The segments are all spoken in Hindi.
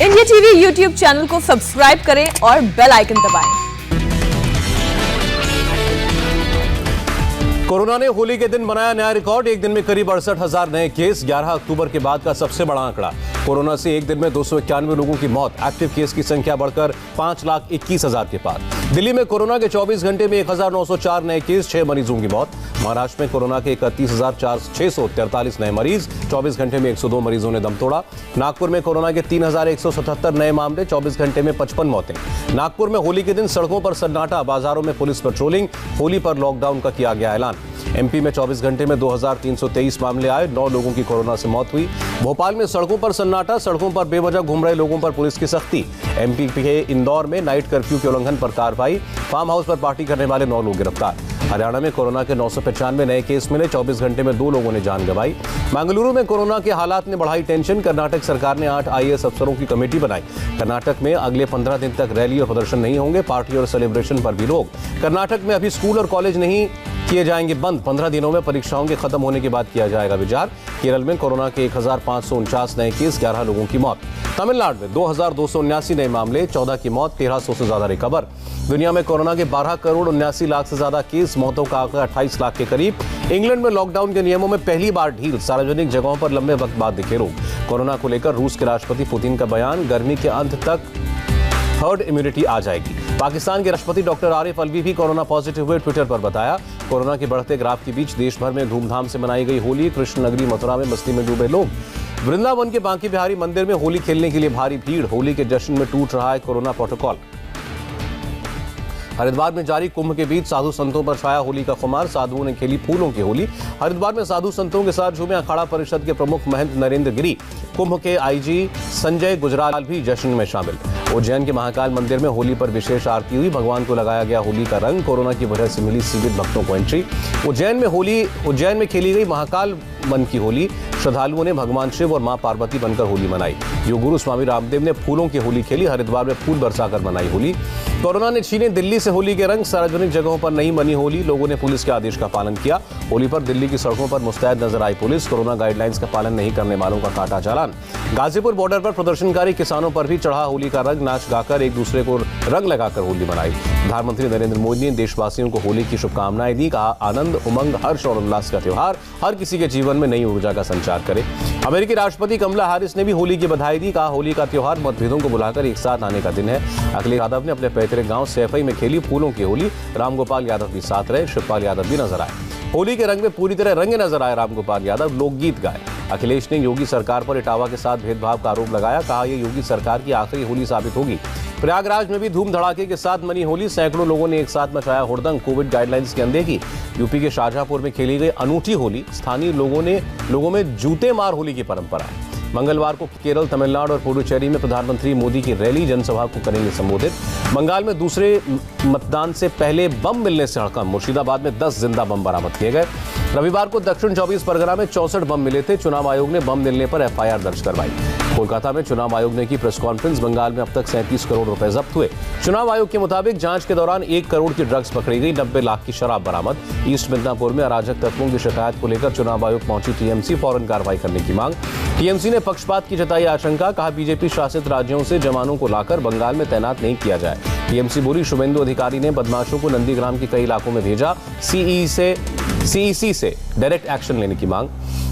इंडिया टीवी यूट्यूब चैनल को सब्सक्राइब करें और बेल आइकन दबाएं। कोरोना ने होली के दिन बनाया नया रिकॉर्ड। एक दिन में करीब 68,000 नए केस, 11 अक्टूबर के बाद का सबसे बड़ा आंकड़ा। कोरोना से एक दिन में 291 लोगों की मौत। एक्टिव केस की संख्या बढ़कर 5,21,000 के पार। दिल्ली में कोरोना के 24 घंटे में 1,904 नए केस, 6 मरीजों की मौत। महाराष्ट्र में कोरोना के 31,643 नए मरीज, 24 घंटे में 102 मरीजों ने दम तोड़ा। नागपुर में कोरोना के 3,177 नए मामले, 24 घंटे में 55 मौतें। नागपुर में होली के दिन सड़कों पर सन्नाटा, बाजारों में पुलिस पेट्रोलिंग। होली पर लॉकडाउन का किया गया ऐलान। एमपी में 24 घंटे में 2,323 मामले आए, 9 लोगों की कोरोना से मौत हुई। भोपाल में सड़कों पर सन्नाटा, सड़कों पर बेवजह घूम रहे लोगों पर पुलिस की सख्ती। एमपी के इंदौर में नाइट कर्फ्यू के उल्लंघन पर कार्रवाई। फार्म हाउस पर पार्टी करने वाले 9 लोग गिरफ्तार। हरियाणा में कोरोना के 995 नए केस मिले, 24 घंटे में 2 लोगों ने जान गंवाई। बेंगलुरु में कोरोना के हालात ने बढ़ाई टेंशन। कर्नाटक सरकार ने 8 IAS अफसरों की कमेटी बनाई। कर्नाटक में अगले 15 दिन तक रैली और प्रदर्शन नहीं होंगे, पार्टी और सेलिब्रेशन पर भी रोक। कर्नाटक में अभी स्कूल और कॉलेज नहीं किए जाएंगे बंद, 15 दिनों में परीक्षाओं के खत्म होने के बाद किया जाएगा विचार। केरल में कोरोना के 1,549 नए केस, 11 लोगों की मौत। तमिलनाडु में 2,279 नए मामले, 14 की मौत, 1,300 से ज्यादा रिकवर। दुनिया में कोरोना के 12 करोड़ 79 लाख से ज्यादा केस, मौतों का आंकड़ा 28 लाख के करीब। इंग्लैंड में लॉकडाउन के नियमों में पहली बार ढील, सार्वजनिक जगहों पर लंबे वक्त बाद दिखे लोग। कोरोना को लेकर रूस के राष्ट्रपति पुतिन का बयान, गर्मी के अंत तक हर्ड इम्यूनिटी आ जाएगी। पाकिस्तान के राष्ट्रपति डॉक्टर आरिफ अलवी भी कोरोना पॉजिटिव हुए, ट्विटर पर बताया। कोरोना के बढ़ते ग्राफ के बीच देश भर में धूमधाम से मनाई गई होली। कृष्ण नगरी मथुरा में मस्ती में डूबे लोग। वृंदावन के बांके बिहारी मंदिर में होली खेलने के लिए भारी भीड़। होली के जश्न में टूट रहा है कोरोना प्रोटोकॉल। हरिद्वार में जारी कुंभ के बीच साधु संतों पर छाया होली का खुमार, साधुओं ने खेली फूलों की होली। हरिद्वार में साधु संतों के साथ झूमे अखाड़ा परिषद के प्रमुख महंत नरेंद्र गिरी। कुंभ के IG संजय गुजराल भी जश्न में शामिल। उज्जैन के महाकाल मंदिर में होली पर विशेष आरती हुई, भगवान को लगाया गया होली का रंग। कोरोना की वजह से मिली सीमित भक्तों को एंट्री। उज्जैन में खेली गई महाकाल मन की होली। श्रद्धालुओं ने भगवान शिव और मां पार्वती बनकर होली मनाई। योग गुरु स्वामी रामदेव ने फूलों की होली खेली। हरिद्वार में फूल बरसाकर मनाई होली। कोरोना ने छीने दिल्ली से होली के रंग, सार्वजनिक जगहों पर नहीं मनी होली। लोगों ने पुलिस के आदेश का पालन किया। होली पर दिल्ली की सड़कों पर मुस्तैद नजर आई पुलिस। कोरोना गाइडलाइंस का पालन नहीं करने वालों का काटा चालान। गाजीपुर बॉर्डर पर प्रदर्शनकारी किसानों पर भी चढ़ा होली का रंग, नाच गाकर एक दूसरे को रंग लगाकर होली मनाई। प्रधानमंत्री नरेंद्र मोदी ने देशवासियों को होली की शुभकामनाएं दी। कहा, आनंद, उमंग, हर्ष और उल्लास का त्योहार हर किसी के जीवन में नई ऊर्जा का संचार करे। अमेरिकी राष्ट्रपति कमला हैरिस ने भी होली की बधाई दी। कहा, होली का त्योहार मतभेदों को बुलाकर एक साथ आने का दिन है। अखिलेश यादव ने अपने पैतृक गांव सैफई में खेली फूलों की होली। रामगोपाल यादव भी साथ रहे। शिवपाल यादव भी नजर आए। होली के रंग में पूरी तरह रंगे नजर आए रामगोपाल यादव, लोकगीत गाए। अखिलेश ने योगी सरकार पर इटावा के साथ भेदभाव का आरोप लगाया। कहा, यह योगी सरकार की आखिरी होली साबित होगी। प्रयागराज में भी धूम धड़ाके के साथ मनी होली। सैकड़ों लोगों ने एक साथ मचाया हुड़दंग। कोविड गाइडलाइंस की अनदेखी। यूपी के शाहजहांपुर में खेली गई अनूठी होली। स्थानीय लोगों में जूते मार होली की परंपरा है। मंगलवार को केरल, तमिलनाडु और पुडुचेरी में प्रधानमंत्री मोदी की रैली, जनसभा को करेंगे संबोधित। बंगाल में दूसरे मतदान से पहले बम मिलने से हड़कंप। मुर्शिदाबाद में 10 जिंदा बम बरामद किए गए। रविवार को दक्षिण 24 परगना में 64 बम मिले थे। चुनाव आयोग ने बम मिलने पर FIR दर्ज करवाई। कोलकाता में चुनाव आयोग ने की प्रेस कॉन्फ्रेंस। बंगाल में अब तक 37 करोड़ रुपए जब्त हुए। चुनाव आयोग के मुताबिक जांच के दौरान 1 करोड़ की ड्रग्स पकड़ी गई, 90 लाख की शराब बरामद। ईस्ट मिदनापुर में अराजक तत्वों की शिकायत को लेकर चुनाव आयोग पहुंची TMC, फौरन कार्रवाई करने की मांग। TMC ने पक्षपात की जताई आशंका। कहा, बीजेपी शासित राज्यों से जवानों को लाकर बंगाल में तैनात नहीं किया जाए। TMC बोली, शुभेंदु अधिकारी ने बदमाशों को नंदीग्राम के कई इलाकों में भेजा। CEC से डायरेक्ट एक्शन लेने की मांग।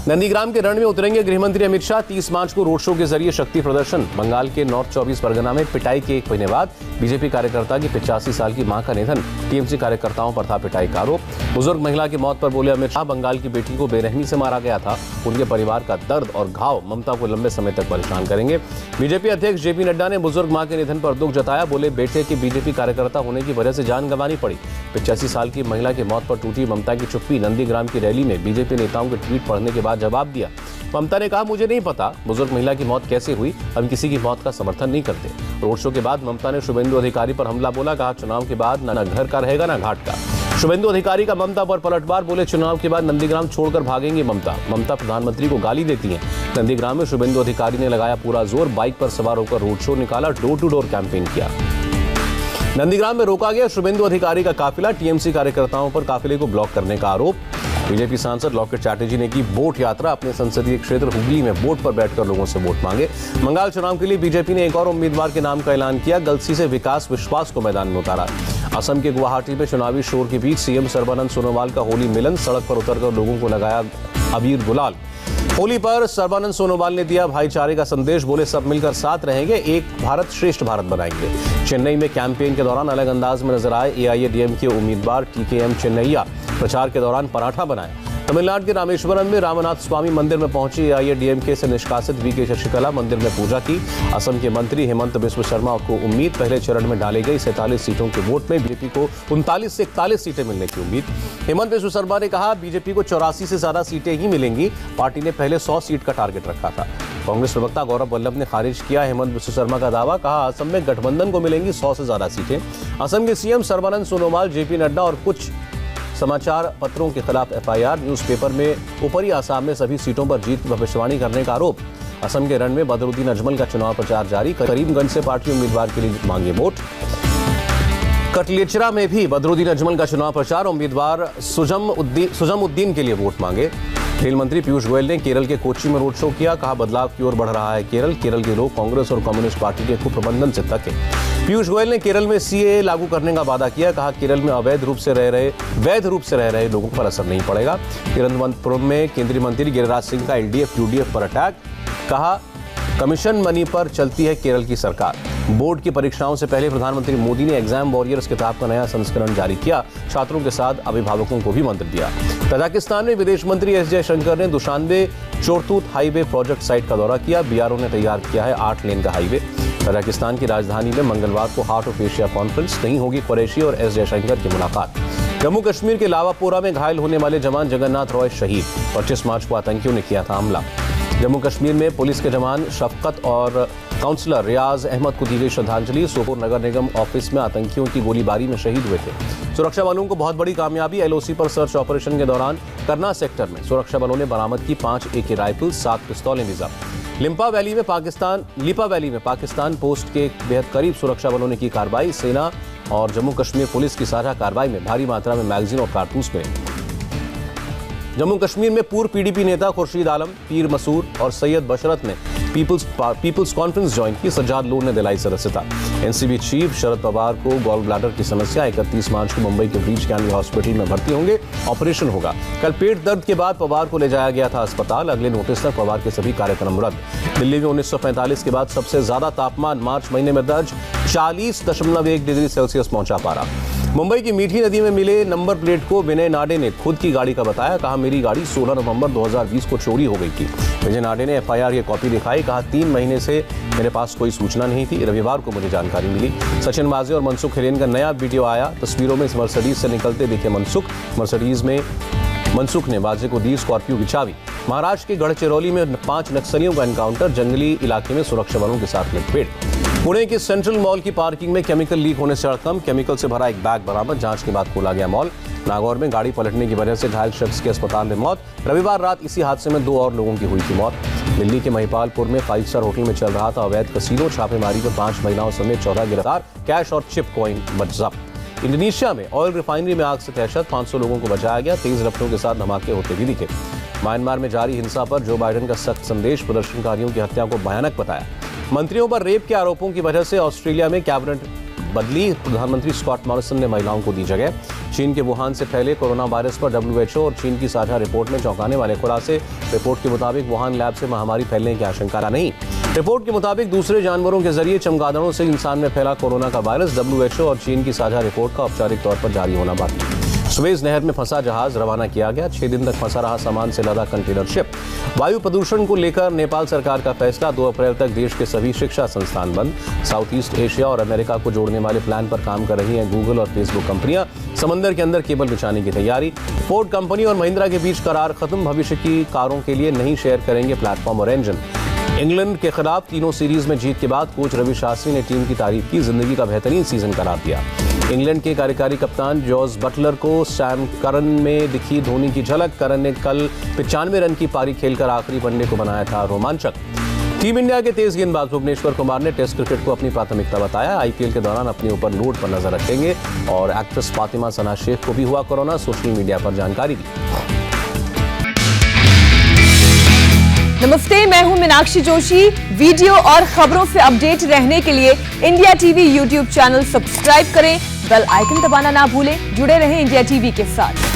नंदीग्राम के रण में उतरेंगे गृहमंत्री अमित शाह। 30 मार्च को रोड शो के जरिए शक्ति प्रदर्शन। बंगाल के नॉर्थ 24 परगना में पिटाई के 1 महीने बाद बीजेपी कार्यकर्ता की 85 साल की मां का निधन। TMC कार्यकर्ताओं पर था पिटाई का आरोप। बुजुर्ग महिला की मौत पर बोले अमित शाह, बंगाल की बेटी को बेरहमी से मारा गया था। उनके परिवार का दर्द और घाव ममता को लंबे समय तक परेशान करेंगे। बीजेपी अध्यक्ष JP नड्डा ने बुजुर्ग मां के निधन पर दुख जताया। बोले, बेटे की बीजेपी कार्यकर्ता होने की वजह से जान गंवानी पड़ी। 85 साल की महिला की मौत पर टूटी ममता की चुप्पी। नंदीग्राम की रैली में बीजेपी नेताओं के ट्वीट पढ़ने के बाद जवाब दिया। ममता ने कहा, मुझे नहीं पता बुजुर्ग महिला की मौत कैसे हुई, हम किसी की मौत का समर्थन नहीं करते। रोड शो के बाद ममता ने शुभेंदु अधिकारी पर हमला बोला। कहा, चुनाव के बाद ना घर का रहेगा ना घाट का। शुभेंदु अधिकारी का ममता पर पलटवार। बोले, चुनाव के बाद नंदीग्राम छोड़कर भागेंगे ममता। ममता प्रधानमंत्री को गाली देती हैं। नंदीग्राम में शुभेंदु अधिकारी ने लगाया पूरा जोर। बाइक पर सवार होकर रोड शो निकाला, डोर टू डोर कैंपेन किया। नंदीग्राम में रोका गया शुभेंदु अधिकारी का काफिला। TMC कार्यकर्ताओं पर काफिले को ब्लॉक करने का आरोप। बीजेपी सांसद लॉकेट चैटर्जी ने की बोट यात्रा, अपने संसदीय क्षेत्र हुगली में बोट पर बैठकर लोगों से वोट मांगे। बंगाल चुनाव के लिए बीजेपी ने एक और उम्मीदवार के नाम का ऐलान किया, गलसी से विकास विश्वास को मैदान में उतारा। असम के गुवाहाटी में चुनावी शोर के बीच सीएम सर्बानंद सोनोवाल का होली मिलन, सड़क पर उतरकर लोगों को लगाया अबीर गुलाल। होली पर सर्बानंद सोनोवाल ने दिया भाईचारे का संदेश, बोले सब मिलकर साथ रहेंगे, एक भारत श्रेष्ठ भारत बनाएंगे। चेन्नई में कैंपेन के दौरान अलग अंदाज में नजर आए एआईएडीएमके उम्मीदवार टीकेएम चेन्नैया, प्रचार के दौरान पराठा बनाया। तमिलनाडु के रामेश्वरम में रामनाथ स्वामी मंदिर में पहुंची एआईएडीएमके से निष्कासित वीके शशिकला, मंदिर में पूजा की। असम के मंत्री हेमंत बिस्व शर्मा को उम्मीद, पहले चरण में डाली गई 47 सीटों के वोट में बीजेपी को 39 से 41 सीटें मिलने की उम्मीद। हेमंत बिस्व शर्मा ने कहा, बीजेपी को 84 से ज्यादा सीटें ही मिलेंगी, पार्टी ने पहले 100 सीट का टारगेट रखा था। कांग्रेस प्रवक्ता गौरव वल्लभ ने खारिज किया हेमंत बिस्व शर्मा का दावा, कहा असम में गठबंधन को मिलेंगी 100 से ज्यादा सीटें। असम के सीएम सर्बानंद सोनोवाल, जेपी नड्डा और कुछ समाचार पत्रों के खिलाफ एफआईआर, न्यूज़पेपर में ऊपरी आसाम में सभी सीटों पर जीत की भविष्यवाणी करने का आरोप। असम के रण में बदरुद्दीन अजमल का चुनाव प्रचार जारी, करीमगंज से पार्टी उम्मीदवार के लिए मांगे वोट। कटलेचरा में भी बदरुद्दीन अजमल का चुनाव प्रचार, उम्मीदवार सुजमुद्दीन के लिए वोट मांगे। रेल मंत्री पीयूष गोयल ने केरल के कोच्चि में रोड शो किया, कहा बदलाव की ओर बढ़ रहा है केरल के लोग कांग्रेस और कम्युनिस्ट पार्टी के कुप्रबंधन से थके। पीयूष गोयल ने केरल में सीएए लागू करने का वादा किया, कहा केरल में वैध रूप से रह रहे लोगों पर असर नहीं पड़ेगा। तिरुवनंतपुरम में केंद्रीय मंत्री गिरिराज सिंह का एलडीएफ यूडीएफ पर अटैक, कहा कमीशन मनी पर चलती है केरल की सरकार। बोर्ड की परीक्षाओं से पहले प्रधानमंत्री मोदी ने एग्जाम वॉरियर्स किताब का नया संस्करण जारी किया, छात्रों के साथ अभिभावकों को भी मंत्र दिया। तजाकिस्तान में विदेश मंत्री एस जयशंकर ने दुशानबे चोरतूत हाईवे प्रोजेक्ट साइट का दौरा किया, बीआरओ ने तैयार किया है 8 लेन का हाईवे। तजाकिस्तान की राजधानी में मंगलवार को हार्ट ऑफ एशिया कॉन्फ्रेंस, नहीं होगी कुरैशी और एस जयशंकर की मुलाकात। जम्मू कश्मीर के लावापोरा में घायल होने वाले जवान जगन्नाथ रॉय शहीद, 25 मार्च को आतंकियों ने किया था हमला। जम्मू कश्मीर में पुलिस के जवान शफकत और काउंसलर रियाज अहमद को दी गई श्रद्धांजलि, सोपोर नगर निगम ऑफिस में आतंकियों की गोलीबारी में शहीद हुए थे। सुरक्षा बलों को बहुत बड़ी कामयाबी, एलओसी पर सर्च ऑपरेशन के दौरान करना सेक्टर में सुरक्षा बलों ने बरामद की 5 AK राइफल, 7 पिस्तौलें भी जब्त। लिपा वैली में पाकिस्तान पोस्ट के बेहद करीब सुरक्षा बलों ने की कार्रवाई, सेना और जम्मू कश्मीर पुलिस की साझा कार्रवाई में भारी मात्रा में मैगजीन और कारतूस मिले। जम्मू कश्मीर में पूर्व पीडीपी नेता खुर्शीद आलम, पीर मसूर और सैयद बशरत ने पीपल्स कॉन्फ्रेंस ज्वाइन की, सज्जाद लोन ने दिलाई सदस्यता। एनसीबी चीफ शरद पवार को गॉल ब्लैडर की समस्या, 31 मार्च को मुंबई के ब्रीच कैंडी हॉस्पिटल में भर्ती होंगे, ऑपरेशन होगा। कल पेट दर्द के बाद पवार को ले जाया गया था अस्पताल, अगले नोटिस तक पवार के सभी कार्यक्रम रद्द। दिल्ली में 1945 के बाद सबसे ज्यादा तापमान मार्च महीने में दर्ज, 40.1 डिग्री सेल्सियस पहुंचा पारा। मुंबई की मीठी नदी में मिले नंबर प्लेट को विनय नाडे ने खुद की गाड़ी का बताया, कहा मेरी गाड़ी 16 नवंबर 2020 को चोरी हो गई थी। विजय नाडे ने एफआईआर की कॉपी दिखाई, कहा 3 महीने से मेरे पास कोई सूचना नहीं थी, रविवार को मुझे जानकारी मिली। सचिन वाजे और मनसुख हिरेन का नया वीडियो आया, तस्वीरों में मर्सिडीज से निकलते दिखे मनसुख, मर्सिडीज में मनसुख ने वाजे को दी स्कॉर्पियो की चाबी। महाराष्ट्र के गढ़चिरौली में 5 नक्सलियों का एनकाउंटर, जंगली इलाके में सुरक्षा बलों के साथ मुठभेड़। पुणे के सेंट्रल मॉल की पार्किंग में केमिकल लीक होने से हड़कंप, केमिकल से भरा एक बैग बरामद, जांच के बाद खोला गया मॉल। नागौर में गाड़ी पलटने की वजह से घायल शख्स की अस्पताल में मौत, रविवार रात इसी हादसे में 2 और लोगों की हुई थी मौत। दिल्ली के महिपालपुर में 5 स्टार होटल में चल रहा था अवैध कसीनो, छापेमारी में 5 महिलाओं समेत 14 गिरफ्तार, कैश और चिप कॉइन जब्त। इंडोनेशिया में ऑयल रिफाइनरी में आग से दहशत, 500 लोगों को बचाया गया, तेज रफ्तों के साथ धमाके होते भी दिखे। म्यांमार में जारी हिंसा पर जो बाइडेन का सख्त संदेश, प्रदर्शनकारियों की हत्या को भयानक बताया। मंत्रियों पर रेप के आरोपों की वजह से ऑस्ट्रेलिया में कैबिनेट बदली, प्रधानमंत्री स्कॉट मॉरिसन ने महिलाओं को दी जगह। चीन के वुहान से फैले कोरोना वायरस पर WHO और चीन की साझा रिपोर्ट में चौंकाने वाले खुलासे। रिपोर्ट के मुताबिक वुहान लैब से महामारी फैलने की आशंका नहीं। रिपोर्ट के मुताबिक दूसरे जानवरों के जरिए चमगादड़ों से इंसान में फैला कोरोना का वायरस। WHO और चीन की साझा रिपोर्ट का औपचारिक तौर पर जारी होना बाकी। सुएज नहर में फंसा जहाज रवाना किया गया, 6 दिन तक फंसा रहा सामान से लदा कंटेनर शिप। वायु प्रदूषण को लेकर नेपाल सरकार का फैसला, 2 अप्रैल तक देश के सभी शिक्षा संस्थान बंद। साउथ ईस्ट एशिया और अमेरिका को जोड़ने वाले प्लान पर काम कर रही हैं गूगल और फेसबुक कंपनियां, समंदर के अंदर केबल बिछाने की तैयारी। फोर्ड कंपनी और महिंद्रा के बीच करार खत्म, भविष्य की कारों के लिए नहीं शेयर करेंगे प्लेटफॉर्म और इंजन। इंग्लैंड के खिलाफ तीनों सीरीज में जीत के बाद कोच रवि शास्त्री ने टीम की तारीफ की, जिंदगी का बेहतरीन सीजन करार दिया। इंग्लैंड के कार्यकारी कप्तान जॉस बटलर को सैम करन में दिखी धोनी की झलक, करन ने कल 95 रन की पारी खेलकर आखिरी वनडे को बनाया था रोमांचक। टीम इंडिया के तेज गेंदबाज भुवनेश्वर कुमार ने टेस्ट क्रिकेट को अपनी प्राथमिकता बताया, IPL के दौरान अपने ऊपर लोड पर नजर रखेंगे। और एक्ट्रेस फातिमा सना शेख को भी हुआ कोरोना, सोशल मीडिया पर जानकारी दी। नमस्ते, मैं हूं मीनाक्षी जोशी। वीडियो और खबरों से अपडेट रहने के लिए India TV YouTube channel subscribe करें, बेल आइकन दबाना ना भूलें। जुड़े रहें इंडिया टीवी के साथ।